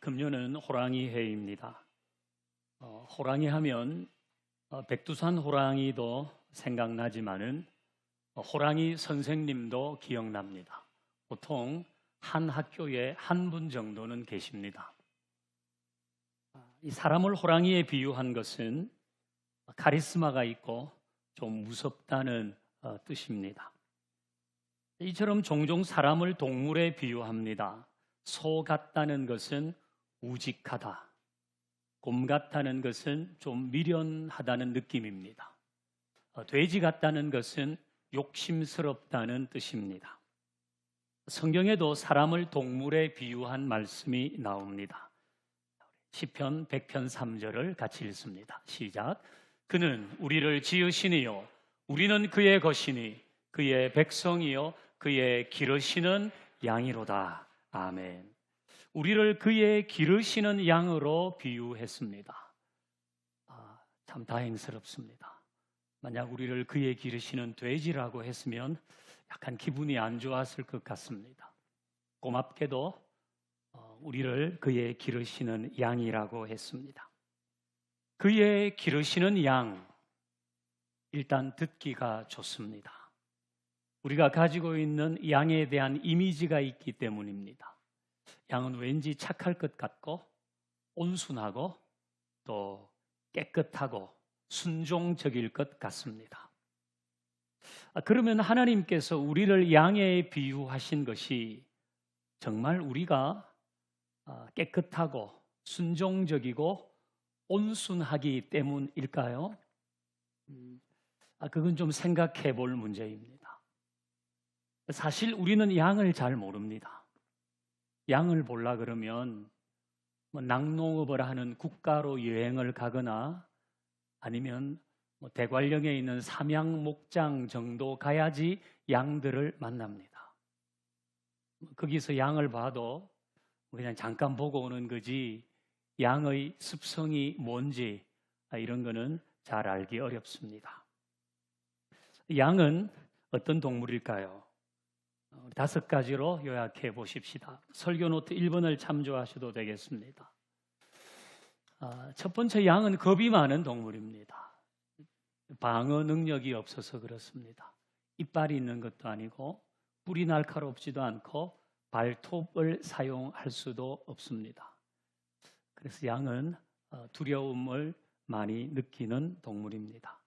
금년은 호랑이 해입니다. 호랑이 하면 백두산 호랑이도 생각나지만은 호랑이 선생님도 기억납니다. 보통 한 학교에 한 분 정도는 계십니다. 이 사람을 호랑이에 비유한 것은 카리스마가 있고 좀 무섭다는 뜻입니다. 이처럼 종종 사람을 동물에 비유합니다. 소 같다는 것은 우직하다. 곰 같다는 것은 좀 미련하다는 느낌입니다. 돼지 같다는 것은 욕심스럽다는 뜻입니다. 성경에도 사람을 동물에 비유한 말씀이 나옵니다. 시편 100편 3절을 같이 읽습니다. 시작. 그는 우리를 지으시니요 우리는 그의 것이니 그의 백성이요 그의 기르시는 양이로다. 아멘. 우리를 그의 기르시는 양으로 비유했습니다. 참 다행스럽습니다. 만약 우리를 그의 기르시는 돼지라고 했으면 약간 기분이 안 좋았을 것 같습니다. 고맙게도 우리를 그의 기르시는 양이라고 했습니다. 그의 기르시는 양, 일단 듣기가 좋습니다. 우리가 가지고 있는 양에 대한 이미지가 있기 때문입니다. 양은 왠지 착할 것 같고 온순하고 또 깨끗하고 순종적일 것 같습니다. 그러면 하나님께서 우리를 양에 비유하신 것이 정말 우리가 깨끗하고 순종적이고 온순하기 때문일까요? 그건 좀 생각해 볼 문제입니다. 사실 우리는 양을 잘 모릅니다. 양을 보려 그러면 낙농업을 하는 국가로 여행을 가거나 아니면 대관령에 있는 삼양 목장 정도 가야지 양들을 만납니다. 거기서 양을 봐도 그냥 잠깐 보고 오는 거지 양의 습성이 뭔지 이런 거는 잘 알기 어렵습니다. 양은 어떤 동물일까요? 5가지로 요약해 보십시다. 설교 노트 1번을 참조하셔도 되겠습니다. 첫 번째, 양은 겁이 많은 동물입니다. 방어 능력이 없어서 그렇습니다. 이빨이 있는 것도 아니고 뿔이 날카롭지도 않고 발톱을 사용할 수도 없습니다. 그래서 양은 두려움을 많이 느끼는 동물입니다.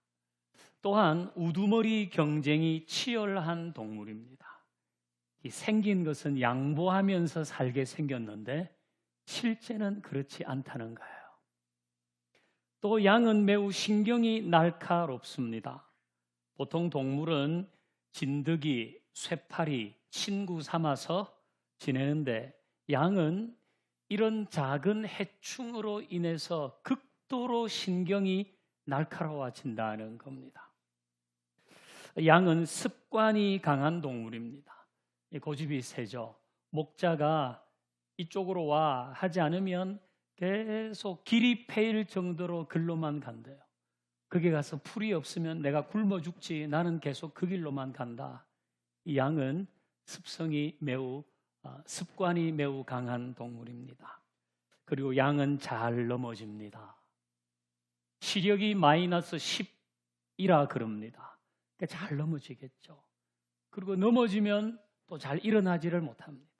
또한 우두머리 경쟁이 치열한 동물입니다. 생긴 것은 양보하면서 살게 생겼는데 실제는 그렇지 않다는 거예요. 또 양은 매우 신경이 날카롭습니다. 보통 동물은 진드기, 쇠파리, 친구 삼아서 지내는데 양은 이런 작은 해충으로 인해서 극도로 신경이 날카로워진다는 겁니다. 양은 습관이 강한 동물입니다. 고집이 세죠. 목자가 이쪽으로 와 하지 않으면 계속 길이 패일 정도로 글로만 간대요. 거기 가서 풀이 없으면 내가 굶어 죽지, 나는 계속 그 길로만 간다. 이 양은 습관이 매우 강한 동물입니다. 그리고 양은 잘 넘어집니다. 시력이 마이너스 10이라 그럽니다. 그러니까 잘 넘어지겠죠. 그리고 넘어지면 또 잘 일어나지를 못합니다.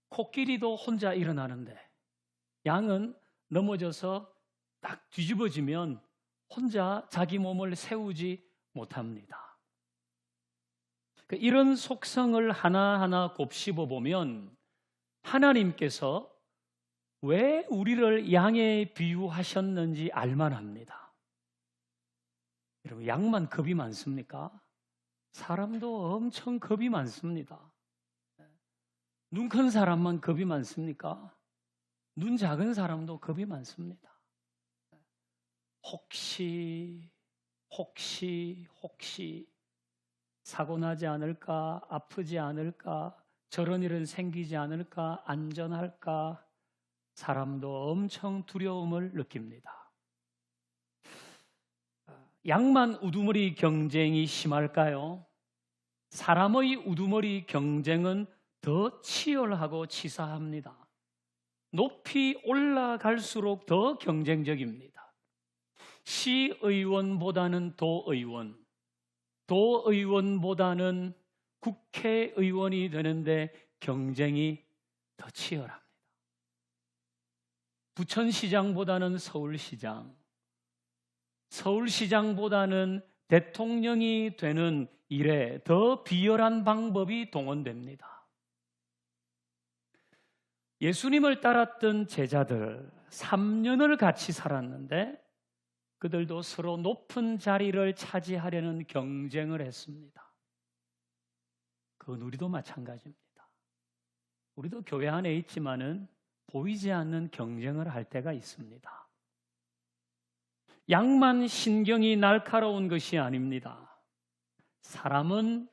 코끼리도 혼자 일어나는데 양은 넘어져서 딱 뒤집어지면 혼자 자기 몸을 세우지 못합니다. 이런 속성을 하나하나 곱씹어 보면 하나님께서 왜 우리를 양에 비유하셨는지 알만합니다. 여러분, 양만 겁이 많습니까? 사람도 엄청 겁이 많습니다. 눈 큰 사람만 겁이 많습니까? 눈 작은 사람도 겁이 많습니다. 혹시 사고 나지 않을까, 아프지 않을까, 저런 일은 생기지 않을까, 안전할까, 사람도 엄청 두려움을 느낍니다. 양만 우두머리 경쟁이 심할까요? 사람의 우두머리 경쟁은 더 치열하고 치사합니다. 높이 올라갈수록 더 경쟁적입니다. 시의원보다는 도의원, 도의원보다는 국회의원이 되는데 경쟁이 더 치열합니다. 부천시장보다는 서울시장, 서울시장보다는 대통령이 되는 일에 더 비열한 방법이 동원됩니다. 예수님을 따랐던 제자들 3년을 같이 살았는데 그들도 서로 높은 자리를 차지하려는 경쟁을 했습니다. 그건 우리도 마찬가지입니다. 우리도 교회 안에 있지만은 보이지 않는 경쟁을 할 때가 있습니다. 양만 신경이 날카로운 것이 아닙니다. 사람은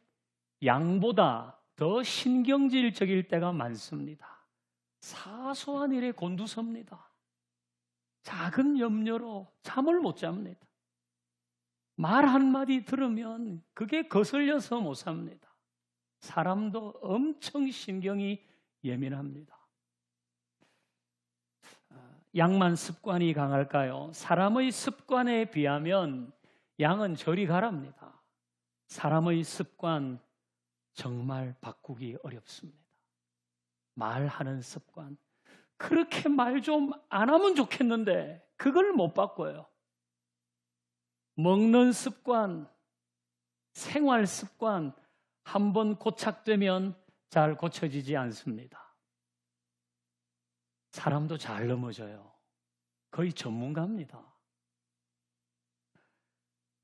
양보다 더 신경질적일 때가 많습니다. 사소한 일에 곤두섭니다. 작은 염려로 잠을 못 잡니다. 말 한마디 들으면 그게 거슬려서 못 삽니다. 사람도 엄청 신경이 예민합니다. 양만 습관이 강할까요? 사람의 습관에 비하면 양은 저리 가랍니다. 사람의 습관 정말 바꾸기 어렵습니다. 말하는 습관, 그렇게 말 좀 안 하면 좋겠는데 그걸 못 바꿔요. 먹는 습관, 생활 습관 한번 고착되면 잘 고쳐지지 않습니다. 사람도 잘 넘어져요. 거의 전문가입니다.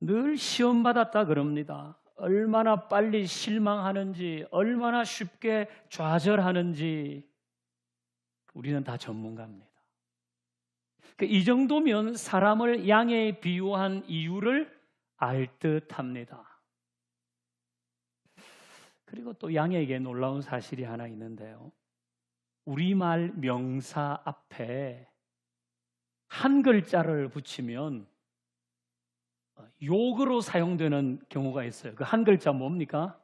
늘 시험 받았다 그럽니다. 얼마나 빨리 실망하는지, 얼마나 쉽게 좌절하는지 우리는 다 전문가입니다. 이 정도면 사람을 양에 비유한 이유를 알 듯합니다. 그리고 또 양에게 놀라운 사실이 하나 있는데요. 우리말 명사 앞에 한 글자를 붙이면 욕으로 사용되는 경우가 있어요. 그 한 글자 뭡니까?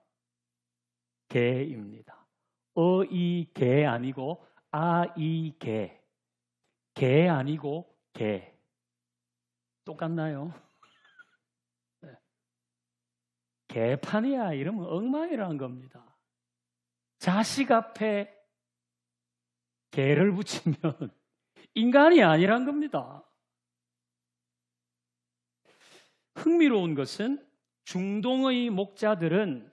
개입니다. 어이 개 아니고 아이 개. 개 아니고 개. 똑같나요? 네. 개판이야 이러면 엉망이라는 겁니다. 자식 앞에 개를 붙이면 인간이 아니란 겁니다. 흥미로운 것은 중동의 목자들은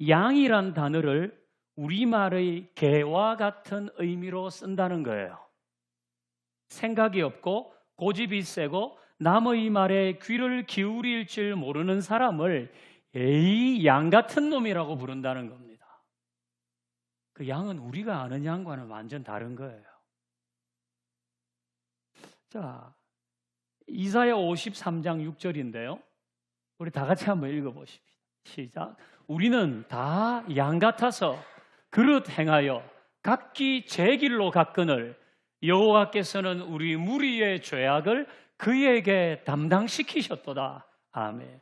양이란 단어를 우리말의 개와 같은 의미로 쓴다는 거예요. 생각이 없고 고집이 세고 남의 말에 귀를 기울일 줄 모르는 사람을 에이 양 같은 놈이라고 부른다는 겁니다. 그 양은 우리가 아는 양과는 완전 다른 거예요. 자, 이사야 53장 6절인데요. 우리 다 같이 한번 읽어보십시오. 시작. 우리는 다 양 같아서 그릇 행하여 각기 제 길로 갔거늘 여호와께서는 우리 무리의 죄악을 그에게 담당시키셨도다. 아멘.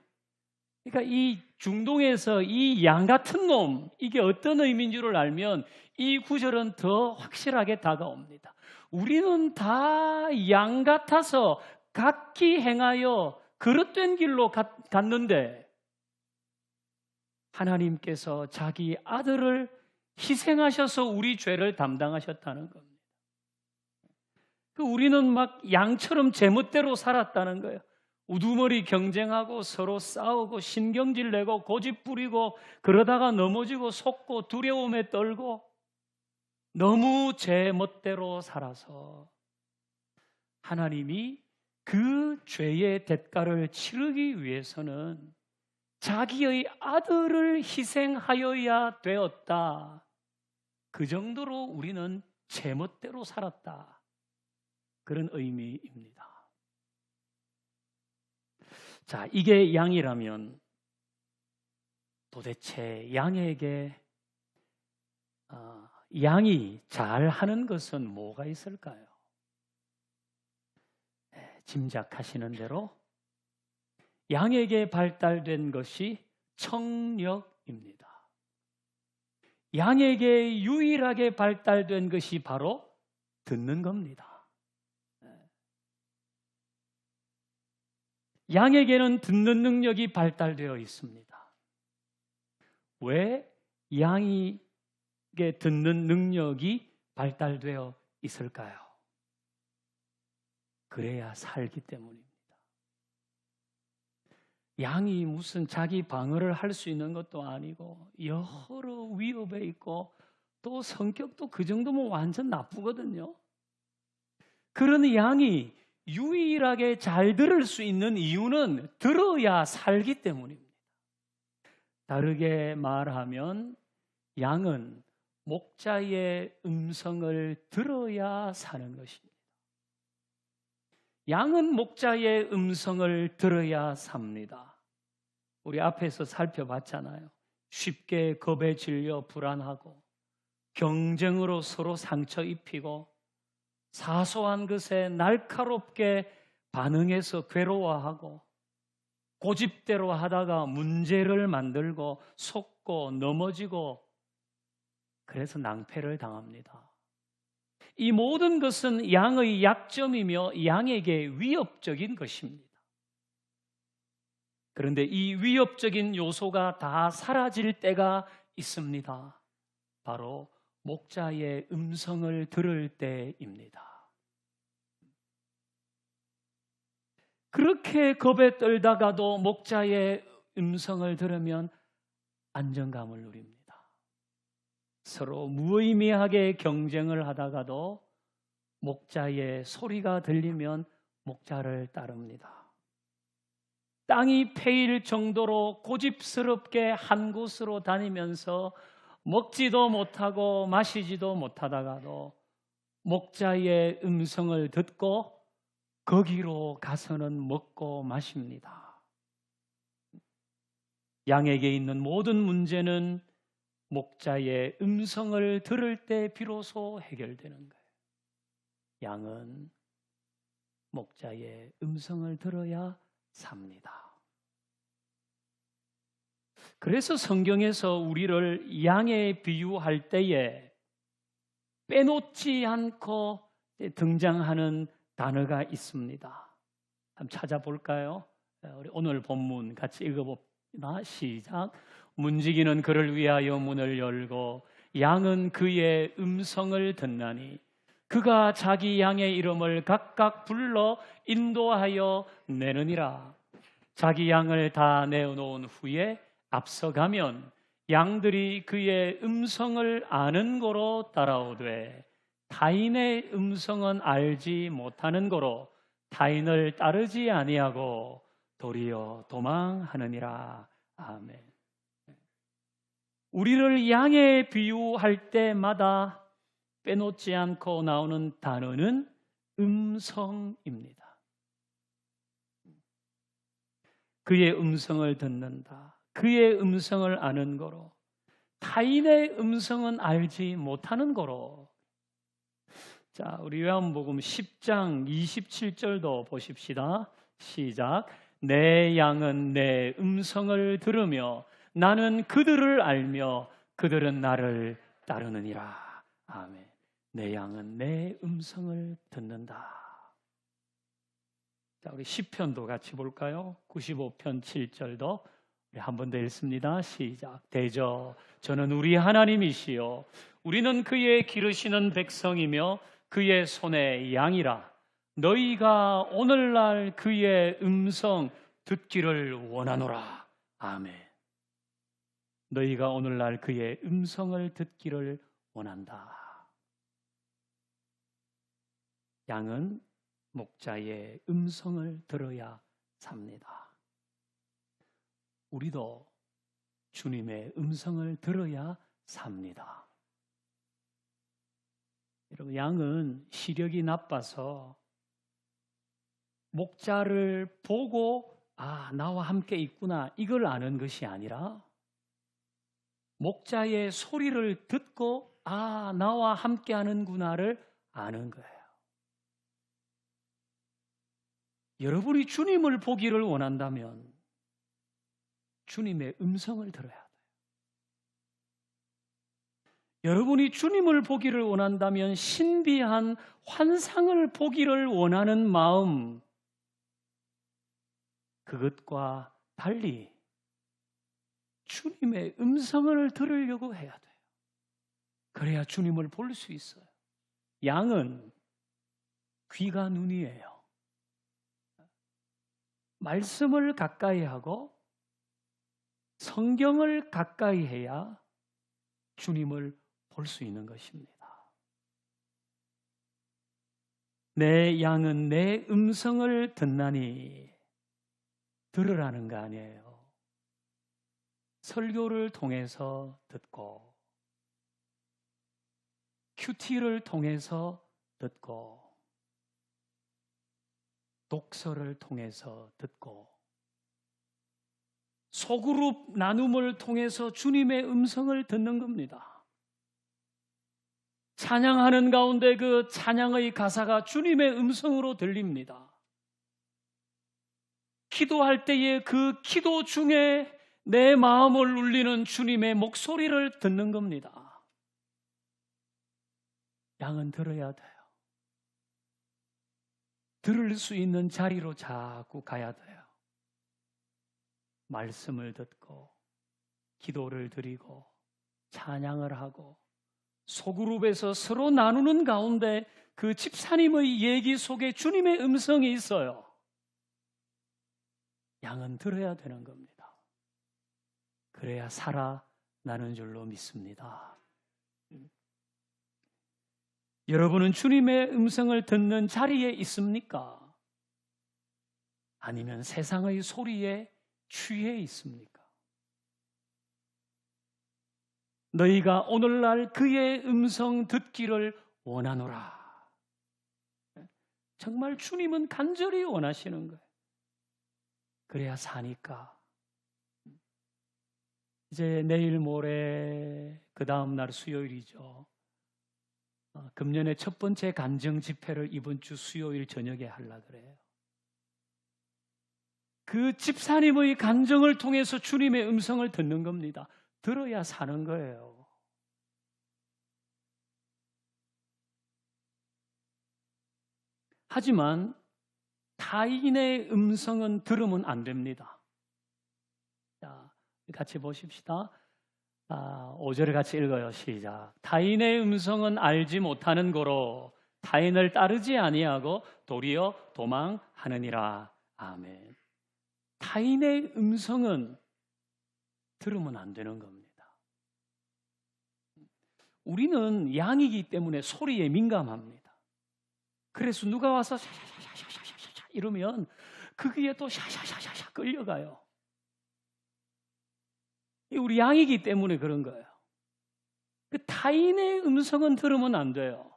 그러니까 이 중동에서 이 양 같은 놈, 이게 어떤 의미인 줄을 알면 이 구절은 더 확실하게 다가옵니다. 우리는 다 양 같아서 각기 행하여 그릇된 길로 갔는데 하나님께서 자기 아들을 희생하셔서 우리 죄를 담당하셨다는 겁니다. 우리는 막 양처럼 제멋대로 살았다는 거예요. 우두머리 경쟁하고 서로 싸우고 신경질 내고 고집 부리고 그러다가 넘어지고 속고 두려움에 떨고 너무 제멋대로 살아서 하나님이 그 죄의 대가를 치르기 위해서는 자기의 아들을 희생하여야 되었다. 그 정도로 우리는 제멋대로 살았다. 그런 의미입니다. 자, 이게 양이라면 도대체 양에게 양이 잘하는 것은 뭐가 있을까요? 짐작하시는 대로 양에게 발달된 것이 청력입니다. 양에게 유일하게 발달된 것이 바로 듣는 겁니다. 양에게는 듣는 능력이 발달되어 있습니다. 왜 양에게 듣는 능력이 발달되어 있을까요? 그래야 살기 때문입니다. 양이 무슨 자기 방어를 할 수 있는 것도 아니고 여러 위협에 있고 또 성격도 그 정도면 완전 나쁘거든요. 그런 양이 유일하게 잘 들을 수 있는 이유는 들어야 살기 때문입니다. 다르게 말하면 양은 목자의 음성을 들어야 사는 것입니다. 양은 목자의 음성을 들어야 삽니다. 우리 앞에서 살펴봤잖아요. 쉽게 겁에 질려 불안하고 경쟁으로 서로 상처 입히고 사소한 것에 날카롭게 반응해서 괴로워하고 고집대로 하다가 문제를 만들고 속고 넘어지고 그래서 낭패를 당합니다. 이 모든 것은 양의 약점이며 양에게 위협적인 것입니다. 그런데 이 위협적인 요소가 다 사라질 때가 있습니다. 바로 목자의 음성을 들을 때입니다. 그렇게 겁에 떨다가도 목자의 음성을 들으면 안정감을 누립니다. 서로 무의미하게 경쟁을 하다가도 목자의 소리가 들리면 목자를 따릅니다. 땅이 패일 정도로 고집스럽게 한 곳으로 다니면서 먹지도 못하고 마시지도 못하다가도 목자의 음성을 듣고 거기로 가서는 먹고 마십니다. 양에게 있는 모든 문제는 목자의 음성을 들을 때 비로소 해결되는 거예요. 양은 목자의 음성을 들어야 삽니다. 그래서 성경에서 우리를 양에 비유할 때에 빼놓지 않고 등장하는 단어가 있습니다. 한번 찾아볼까요? 우리 오늘 본문 같이 읽어봅니다. 시작. 문지기는 그를 위하여 문을 열고 양은 그의 음성을 듣나니 그가 자기 양의 이름을 각각 불러 인도하여 내느니라. 자기 양을 다 내어놓은 후에 앞서가면 양들이 그의 음성을 아는 고로 따라오되 타인의 음성은 알지 못하는 고로 타인을 따르지 아니하고 도리어 도망하느니라. 아멘. 우리를 양에 비유할 때마다 빼놓지 않고 나오는 단어는 음성입니다. 그의 음성을 듣는다. 그의 음성을 아는 거로 타인의 음성은 알지 못하는 거로. 자, 우리 요한복음 10장 27절도 보십시다. 시작. 내 양은 내 음성을 들으며 나는 그들을 알며 그들은 나를 따르느니라. 아멘. 내 양은 내 음성을 듣는다. 자, 우리 시편도 같이 볼까요? 95편 7절도 우리 한 번 더 읽습니다. 시작. 대저 저는 우리 하나님이시요 우리는 그의 기르시는 백성이며 그의 손의 양이라. 너희가 오늘날 그의 음성 듣기를 원하노라. 아멘. 너희가 오늘날 그의 음성을 듣기를 원한다. 양은 목자의 음성을 들어야 삽니다. 우리도 주님의 음성을 들어야 삽니다. 여러분, 양은 시력이 나빠서 목자를 보고 나와 함께 있구나 이걸 아는 것이 아니라 목자의 소리를 듣고 나와 함께 하는구나를 아는 거예요. 여러분이 주님을 보기를 원한다면 주님의 음성을 들어야 돼요. 여러분이 주님을 보기를 원한다면 신비한 환상을 보기를 원하는 마음, 그것과 달리 주님의 음성을 들으려고 해야 돼요. 그래야 주님을 볼 수 있어요. 양은 귀가 눈이에요. 말씀을 가까이 하고 성경을 가까이 해야 주님을 볼 수 있는 것입니다. 내 양은 내 음성을 듣나니, 들으라는 거 아니에요. 설교를 통해서 듣고, 큐티를 통해서 듣고, 독서를 통해서 듣고, 소그룹 나눔을 통해서 주님의 음성을 듣는 겁니다. 찬양하는 가운데 그 찬양의 가사가 주님의 음성으로 들립니다. 기도할 때에 그 기도 중에 내 마음을 울리는 주님의 목소리를 듣는 겁니다. 양은 들어야 돼요. 들을 수 있는 자리로 자꾸 가야 돼요. 말씀을 듣고 기도를 드리고 찬양을 하고 소그룹에서 서로 나누는 가운데 그 집사님의 얘기 속에 주님의 음성이 있어요. 양은 들어야 되는 겁니다. 그래야 살아나는 줄로 믿습니다. 여러분은 주님의 음성을 듣는 자리에 있습니까? 아니면 세상의 소리에 취해 있습니까? 너희가 오늘날 그의 음성 듣기를 원하노라. 정말 주님은 간절히 원하시는 거예요. 그래야 사니까. 이제 내일 모레 그 다음 날 수요일이죠. 금년의 첫 번째 간증 집회를 이번 주 수요일 저녁에 하려고 그래요. 그 집사님의 간증을 통해서 주님의 음성을 듣는 겁니다. 들어야 사는 거예요. 하지만 타인의 음성은 들으면 안 됩니다. 자, 같이 보십시다. 5절을 같이 읽어요. 시작. 타인의 음성은 알지 못하는 고로 타인을 따르지 아니하고 도리어 도망하느니라. 아멘. 타인의 음성은 들으면 안 되는 겁니다. 우리는 양이기 때문에 소리에 민감합니다. 그래서 누가 와서 샤샤샤샤샤 이러면 그 귀에 또 샤샤샤샤 끌려가요. 우리 양이기 때문에 그런 거예요. 그 타인의 음성은 들으면 안 돼요.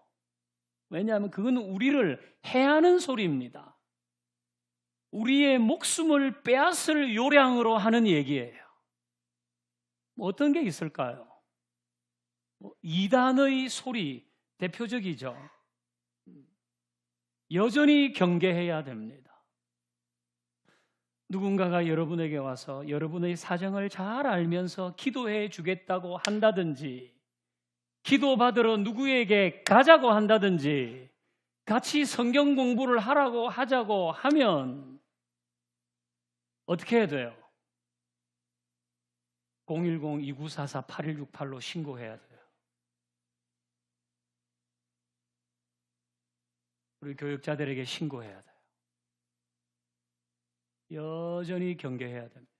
왜냐하면 그건 우리를 해하는 소리입니다. 우리의 목숨을 빼앗을 요량으로 하는 얘기예요. 어떤 게 있을까요? 이단의 소리 대표적이죠. 여전히 경계해야 됩니다. 누군가가 여러분에게 와서 여러분의 사정을 잘 알면서 기도해 주겠다고 한다든지, 기도받으러 누구에게 가자고 한다든지, 같이 성경 공부를 하자고 하면 어떻게 해야 돼요? 010-2944-8168로 신고해야 돼요. 우리 교육자들에게 신고해야 돼요. 여전히 경계해야 됩니다.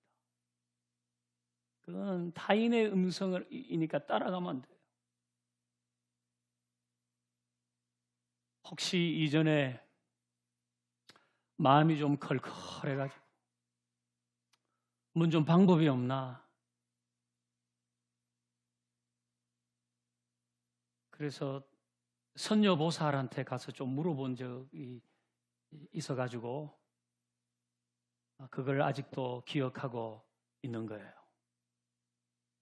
그건 타인의 음성이니까 따라가면 안 돼요. 혹시 이전에 마음이 좀 컬컬해가지고 뭐 좀 방법이 없나? 그래서 선녀보살한테 가서 좀 물어본 적이 있어가지고 그걸 아직도 기억하고 있는 거예요.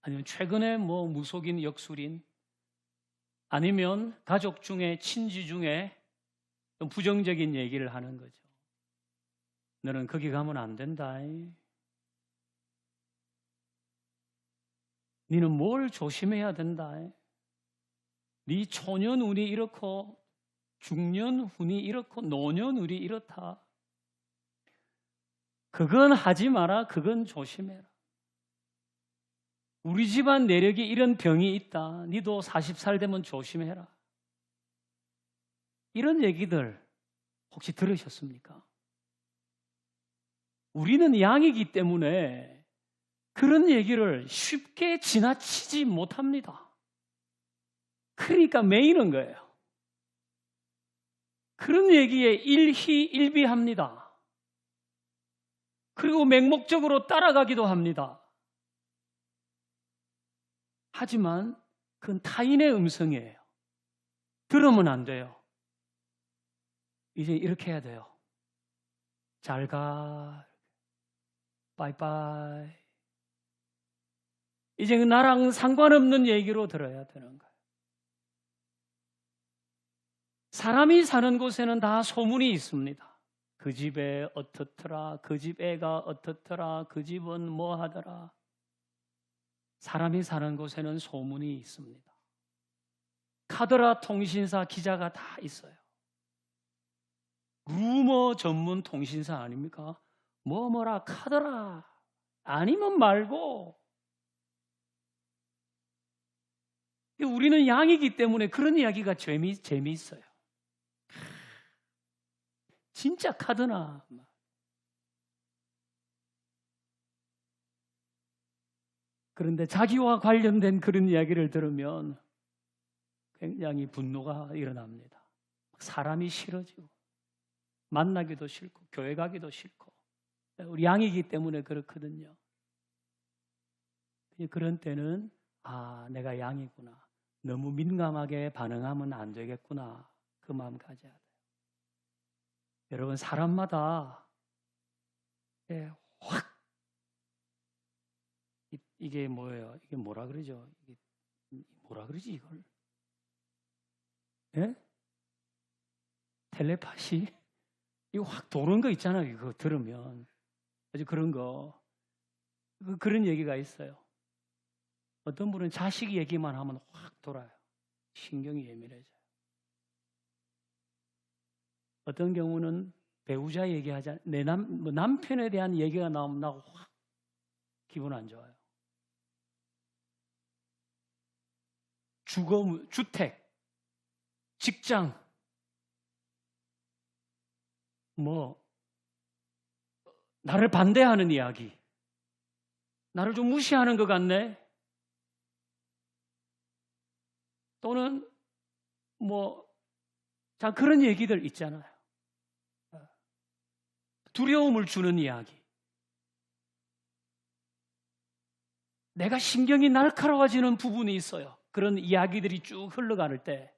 아니면 최근에 뭐 무속인, 역술인, 아니면 가족 중에, 친지 중에 좀 부정적인 얘기를 하는 거죠. 너는 거기 가면 안 된다. 너는 뭘 조심해야 된다. 네 초년운이 이렇고 중년운이 이렇고 노년운이 이렇다. 그건 하지 마라. 그건 조심해라. 우리 집안 내력에 이런 병이 있다. 니도 40살 되면 조심해라. 이런 얘기들 혹시 들으셨습니까? 우리는 양이기 때문에 그런 얘기를 쉽게 지나치지 못합니다. 그러니까 매이는 거예요. 그런 얘기에 일희일비합니다. 그리고 맹목적으로 따라가기도 합니다. 하지만 그건 타인의 음성이에요. 들으면 안 돼요. 이제 이렇게 해야 돼요. 잘 가. 빠이빠이. 이제 나랑 상관없는 얘기로 들어야 되는 거예요. 사람이 사는 곳에는 다 소문이 있습니다. 그 집에 어떻더라, 그 집 애가 어떻더라, 그 집은 뭐 하더라. 사람이 사는 곳에는 소문이 있습니다. 카더라 통신사 기자가 다 있어요. 루머 전문 통신사 아닙니까? 뭐라 카더라. 아니면 말고. 우리는 양이기 때문에 그런 이야기가 재미있어요. 진짜 카드나. 그런데 자기와 관련된 그런 이야기를 들으면 굉장히 분노가 일어납니다. 사람이 싫어지고 만나기도 싫고 교회 가기도 싫고. 우리 양이기 때문에 그렇거든요. 그런 때는 내가 양이구나. 너무 민감하게 반응하면 안 되겠구나. 그 마음 가져야 돼요. 여러분, 사람마다 확 이게 뭐예요? 이게 뭐라 그러죠? 이게 뭐라 그러지 이걸? 예? 텔레파시? 이거 확 도는 거 있잖아요. 이거 들으면 아주 그런 거 그런 얘기가 있어요. 어떤 분은 자식 얘기만 하면 확 돌아요. 신경이 예민해져요. 어떤 경우는 배우자 얘기하자, 내 남편에 대한 얘기가 나오면 나고 확 기분 안 좋아요. 주택, 직장, 나를 반대하는 이야기, 나를 좀 무시하는 것 같네. 또는 그런 얘기들 있잖아요. 두려움을 주는 이야기. 내가 신경이 날카로워지는 부분이 있어요. 그런 이야기들이 쭉 흘러갈 때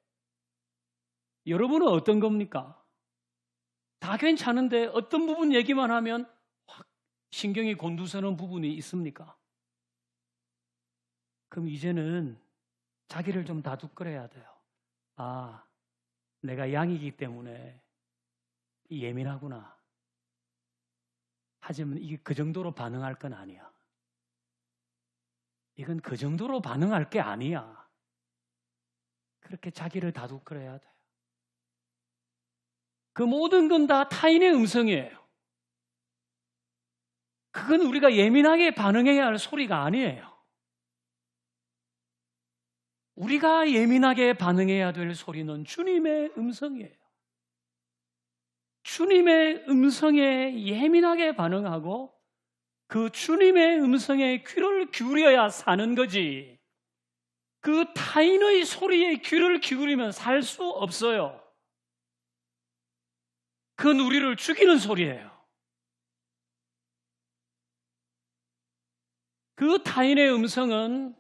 여러분은 어떤 겁니까? 다 괜찮은데 어떤 부분 얘기만 하면 확 신경이 곤두서는 부분이 있습니까? 그럼 이제는 자기를 좀 다독거려야 돼요. 내가 양이기 때문에 예민하구나. 하지만 이게 그 정도로 반응할 건 아니야. 이건 그 정도로 반응할 게 아니야. 그렇게 자기를 다독거려야 돼요. 그 모든 건 다 타인의 음성이에요. 그건 우리가 예민하게 반응해야 할 소리가 아니에요. 우리가 예민하게 반응해야 될 소리는 주님의 음성이에요. 주님의 음성에 예민하게 반응하고 그 주님의 음성에 귀를 기울여야 사는 거지. 그 타인의 소리에 귀를 기울이면 살 수 없어요. 그건 우리를 죽이는 소리예요. 그 타인의 음성은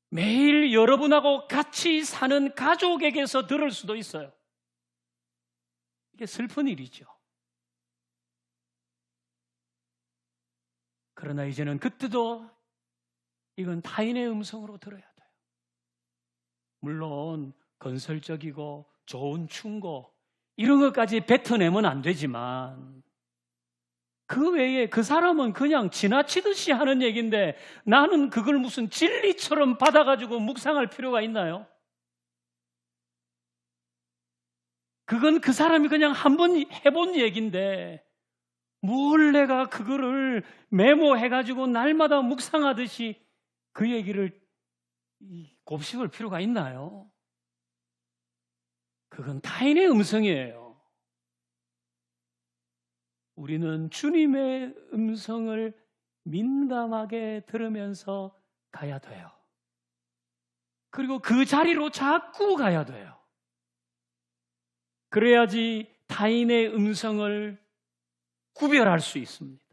매일 여러분하고 같이 사는 가족에게서 들을 수도 있어요. 이게 슬픈 일이죠. 그러나 이제는 그때도 이건 타인의 음성으로 들어야 돼요. 물론 건설적이고 좋은 충고 이런 것까지 뱉어내면 안 되지만 그 외에 그 사람은 그냥 지나치듯이 하는 얘기인데 나는 그걸 무슨 진리처럼 받아가지고 묵상할 필요가 있나요? 그건 그 사람이 그냥 한 번 해본 얘기인데 뭘 내가 그거를 메모해가지고 날마다 묵상하듯이 그 얘기를 곱씹을 필요가 있나요? 그건 타인의 음성이에요. 우리는 주님의 음성을 민감하게 들으면서 가야 돼요. 그리고 그 자리로 자꾸 가야 돼요. 그래야지 타인의 음성을 구별할 수 있습니다.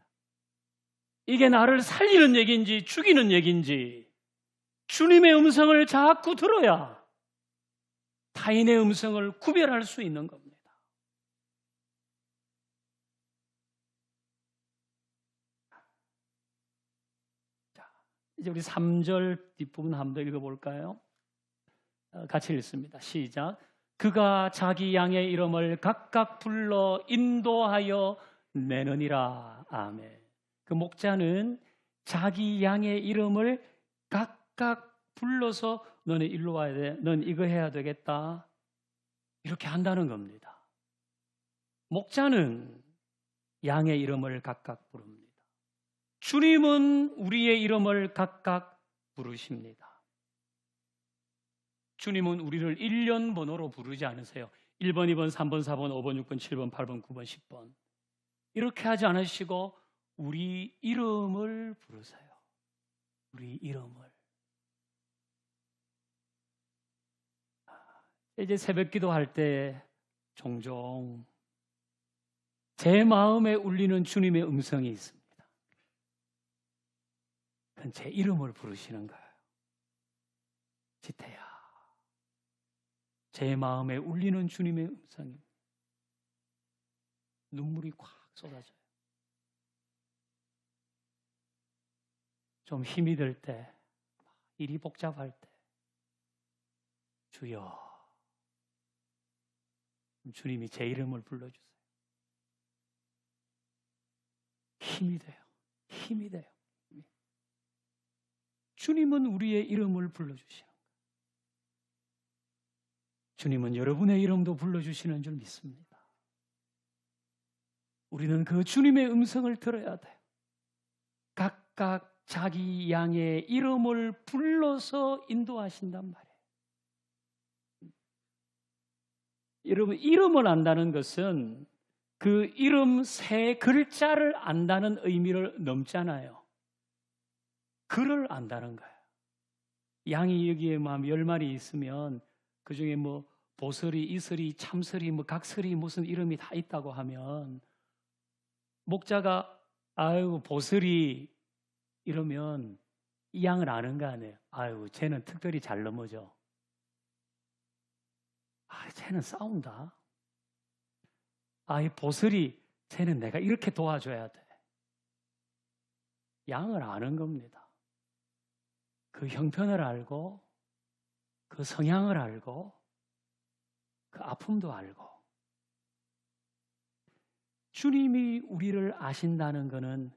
이게 나를 살리는 얘기인지 죽이는 얘기인지 주님의 음성을 자꾸 들어야 타인의 음성을 구별할 수 있는 겁니다. 자, 이제 우리 3절 뒷부분 한번 더 읽어볼까요? 같이 읽습니다. 시작. 그가 자기 양의 이름을 각각 불러 인도하여 내느니라. 아멘. 그 목자는 자기 양의 이름을 각각 불러서 너네 일로 와야 돼. 넌 이거 해야 되겠다. 이렇게 한다는 겁니다. 목자는 양의 이름을 각각 부릅니다. 주님은 우리의 이름을 각각 부르십니다. 주님은 우리를 1년 번호로 부르지 않으세요. 1번, 2번, 3번, 4번, 5번, 6번, 7번, 8번, 9번, 10번 이렇게 하지 않으시고 우리 이름을 부르세요. 우리 이름을. 이제 새벽 기도할 때 종종 제 마음에 울리는 주님의 음성이 있습니다. 그건 제 이름을 부르시는 거예요. 지태야. 제 마음에 울리는 주님의 음성입니다. 눈물이 콱 쏟아져요. 좀 힘이 들 때, 일이 복잡할 때, 주여, 주님이 제 이름을 불러주세요. 힘이 돼요. 힘이 돼요. 주님은 우리의 이름을 불러주시는 거예요. 주님은 여러분의 이름도 불러주시는 줄 믿습니다. 우리는 그 주님의 음성을 들어야 돼요. 각각 자기 양의 이름을 불러서 인도하신단 말이에요. 여러분, 이름을 안다는 것은 그 이름 세 글자를 안다는 의미를 넘잖아요. 글을 안다는 거예요. 양이 여기에 막 10마리 있으면 그 중에 뭐 보설이, 이설이, 참설이, 뭐 각설이 무슨 이름이 다 있다고 하면 목자가 아유 보설이 이러면 이 양을 아는 거 아니에요. 아유 쟤는 특별히 잘 넘어져. 아 쟤는 싸운다. 아이 보설이 쟤는 내가 이렇게 도와줘야 돼. 양을 아는 겁니다. 그 형편을 알고 그 성향을 알고 그 아픔도 알고 주님이 우리를 아신다는 것은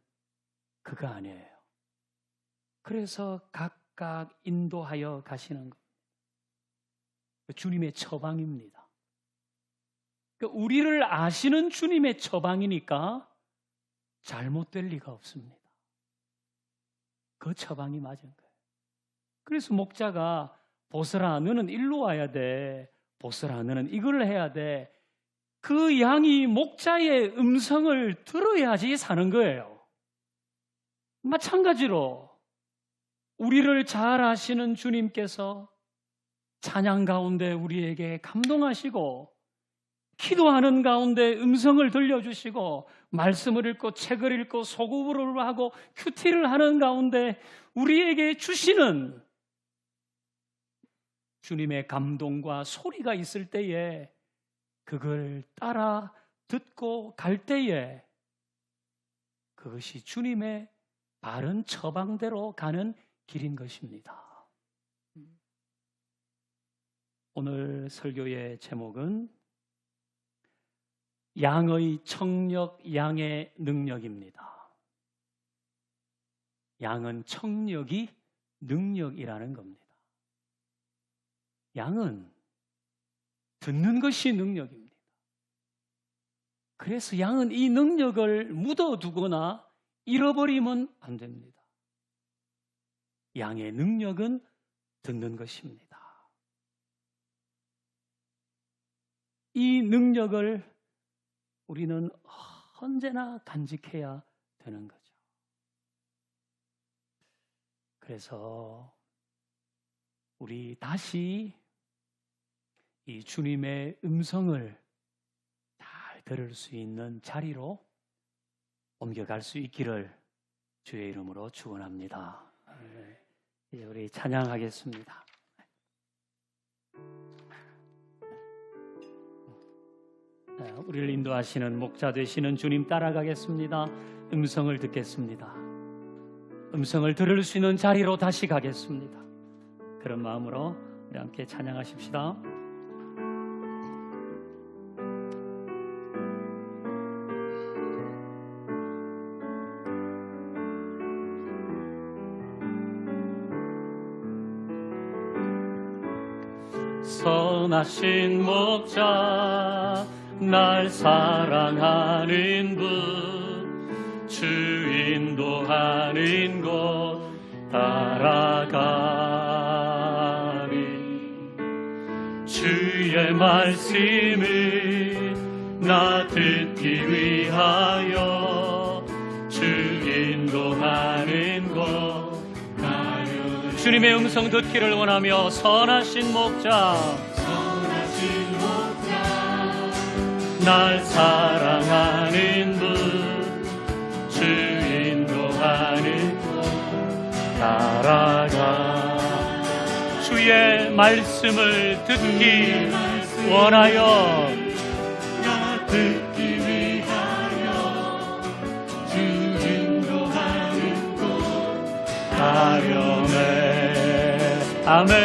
그거 아니에요. 그래서 각각 인도하여 가시는 것. 주님의 처방입니다. 그러니까 우리를 아시는 주님의 처방이니까 잘못될 리가 없습니다. 그 처방이 맞은 거예요. 그래서 목자가 보슬아 너는 일로 와야 돼. 보슬아 너는 이걸 해야 돼. 그 양이 목자의 음성을 들어야지 사는 거예요. 마찬가지로 우리를 잘 아시는 주님께서 찬양 가운데 우리에게 감동하시고 기도하는 가운데 음성을 들려주시고 말씀을 읽고 책을 읽고 소구부를 하고 큐티를 하는 가운데 우리에게 주시는 주님의 감동과 소리가 있을 때에 그걸 따라 듣고 갈 때에 그것이 주님의 바른 처방대로 가는 길인 것입니다. 오늘 설교의 제목은 양의 청력, 양의 능력입니다. 양은 청력이 능력이라는 겁니다. 양은 듣는 것이 능력입니다. 그래서 양은 이 능력을 묻어두거나 잃어버리면 안 됩니다. 양의 능력은 듣는 것입니다. 이 능력을 우리는 언제나 간직해야 되는 거죠. 그래서 우리 다시 이 주님의 음성을 잘 들을 수 있는 자리로 옮겨갈 수 있기를 주의 이름으로 축원합니다. 이제 우리 찬양하겠습니다. 우리를 인도하시는 목자 되시는 주님 따라가겠습니다. 음성을 듣겠습니다. 음성을 들을 수 있는 자리로 다시 가겠습니다. 그런 마음으로 우리 함께 찬양하십시다. 선하신 목자 날 사랑하는 분 주 인도하는 곳 따라가리 주의 말씀을 나 듣기 위하여 주 인도하는 곳 가려 주님의 음성 듣기를 원하며 선하신 목자 날 사랑하는 분 주 인도하는 곳 따라가 주의 말씀을 듣기 원하여 나 듣기 위하여 주 인도하는 곳 가려매 아멘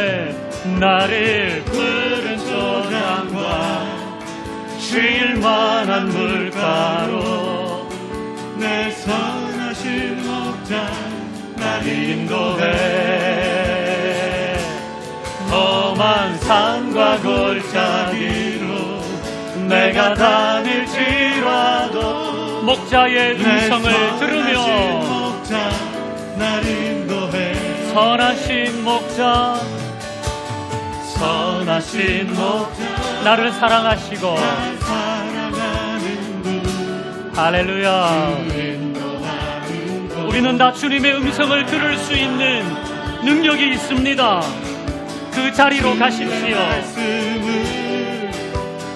나를 푸른 소장과 쉴만한 물가로 내 선하신 목자 날 인도해 험한 산과 골짜기로 내가 다닐지라도 목자의 음성을 들으며 목자 날 인도해 선하신 목자 나를 사랑하시고 할렐루야. 우리는 다 주님의 음성을 들을 수 있는 능력이 있습니다. 그 자리로 가십시오.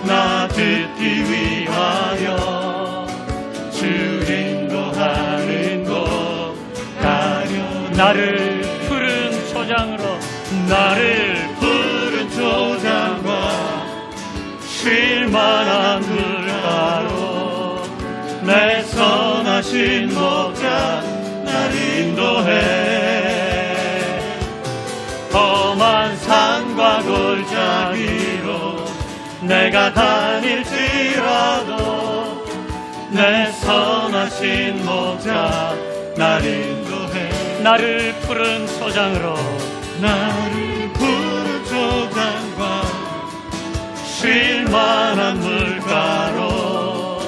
나 듣기 위하여 주 인도하는 곳 가려 나를 푸른 초장으로 나를 푸른 초장과 쉴만한 물가로 내 선하신 목자 날 인도해 험한 산과 골짜기로 내가 다닐지라도 내 선하신 목자 날 인도해 나를 푸른 초장으로 나를 푸른 초장과 쉴만한 물가로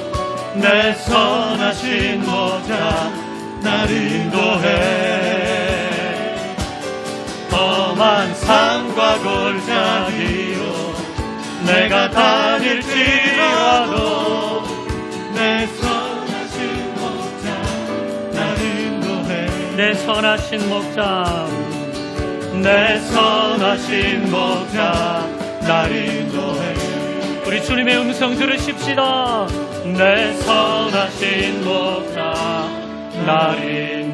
내 선하신 목자 날 인도해 험한 산과 골짜기로 내가 다닐지라도 내 선하신 목자 날 인도해 내 선하신 목자 내 선하신 목자 날 인도해 우리 주님의 음성 들으십시다. 내 선하신 목자 날 인도해